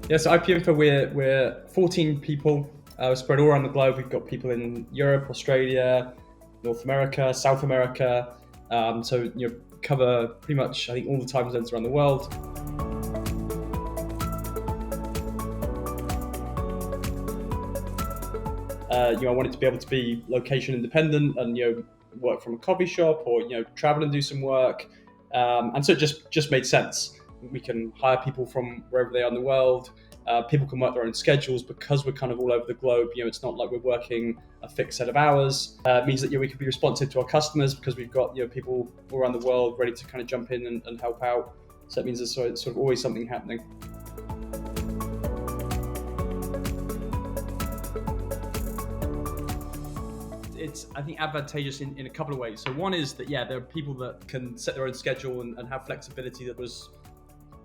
Yeah, so IPinfo, we're 14 people spread all around the globe. We've got people in Europe, Australia, North America, South America. So cover pretty much I think all the time zones around the world. I wanted to be able to be location independent and work from a coffee shop or travel and do some work. And so it just made sense. We can hire people from wherever they are in the world. People can work their own schedules because we're kind of all over the globe. It's not like we're working a fixed set of hours. It means that we can be responsive to our customers because we've got people all around the world ready to kind of jump in and help out. So that means there's sort of always something happening. It's, I think, advantageous in a couple of ways. So one is that, there are people that can set their own schedule and have flexibility that was,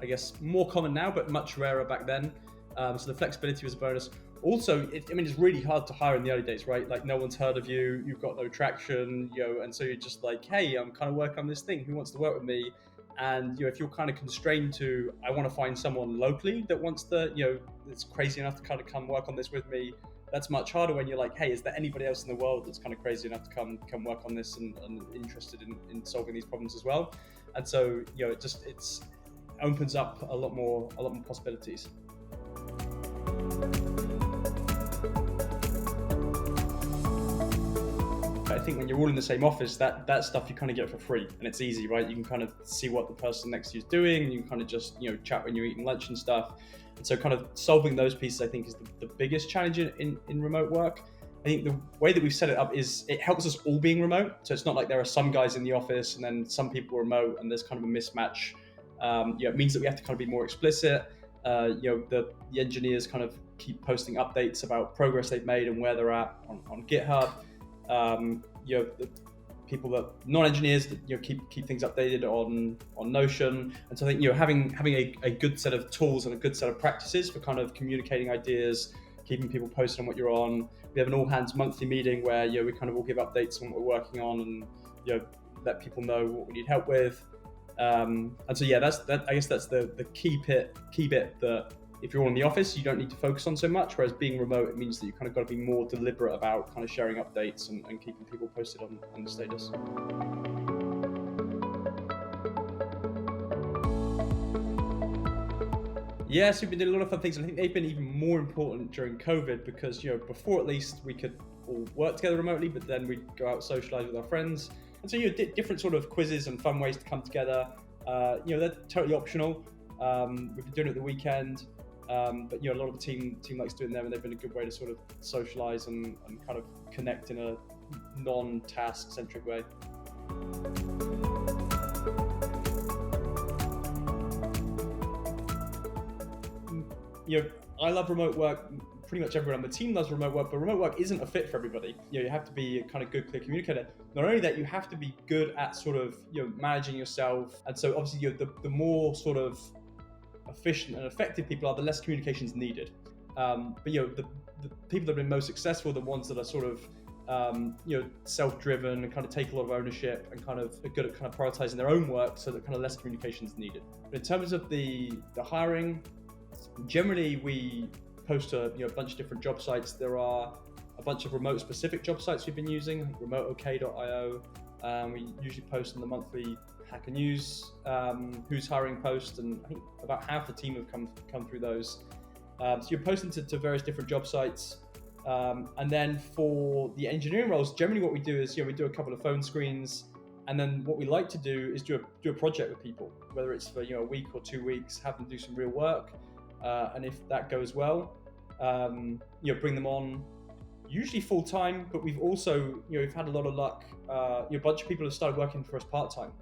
I guess, more common now, but much rarer back then. So the flexibility was a bonus. Also, it's really hard to hire in the early days, right? Like no one's heard of you, you've got no traction, and so you're just like, hey, I'm kind of working on this thing. Who wants to work with me? And if you're kind of constrained to, I want to find someone locally that wants to, that's crazy enough to kind of come work on this with me. That's much harder when you're like, hey, is there anybody else in the world that's kind of crazy enough to come work on this and interested in solving these problems as well? And so, it opens up a lot more possibilities. I think when you're all in the same office, that stuff you kind of get for free and it's easy, right? You can kind of see what the person next to you is doing, and you can kind of just chat when you're eating lunch and stuff. And so kind of solving those pieces, I think, is the biggest challenge in remote work. I think the way that we've set it up is it helps us all being remote. So it's not like there are some guys in the office and then some people remote and there's kind of a mismatch. It means that we have to kind of be more explicit. The engineers kind of keep posting updates about progress they've made and where they're at on GitHub. The people that non-engineers that keep things updated on Notion. And so I think having a good set of tools and a good set of practices for kind of communicating ideas, keeping people posted on what you're on. We have an all hands monthly meeting where we kind of all give updates on what we're working on and let people know what we need help with. And so I guess that's the key bit that if you're all in the office, you don't need to focus on so much, whereas being remote, it means that you kind of got to be more deliberate about kind of sharing updates and keeping people posted on the status. Yes, we've been doing a lot of fun things, and I think they've been even more important during COVID because, before at least we could all work together remotely, but then we'd go out socialize with our friends. And so, different sort of quizzes and fun ways to come together. They're totally optional. We've been doing it at the weekend. But a lot of the team likes doing them, and they've been a good way to sort of socialize and kind of connect in a non-task centric way. I love remote work. Pretty much everyone on the team loves remote work, but remote work isn't a fit for everybody. You have to be a kind of good, clear communicator. Not only that, you have to be good at sort of managing yourself, and so obviously the more sort of efficient and effective people are, the less communication is needed. But the people that have been most successful are the ones that are sort of self-driven and kind of take a lot of ownership and kind of are good at kind of prioritizing their own work, so that kind of less communication is needed. But in terms of the hiring, generally we post a bunch of different job sites. There are a bunch of remote specific job sites we've been using, remoteok.io. We usually post on the monthly Hacker News who's hiring post, and I think about half the team have come through those. So you're posting to various different job sites. And then for the engineering roles, generally what we do is we do a couple of phone screens, and then what we like to do is do a project with people, whether it's for a week or 2 weeks, have them do some real work, and if that goes well, bring them on. Usually full time, but we've also we've had a lot of luck. A bunch of people have started working for us part time.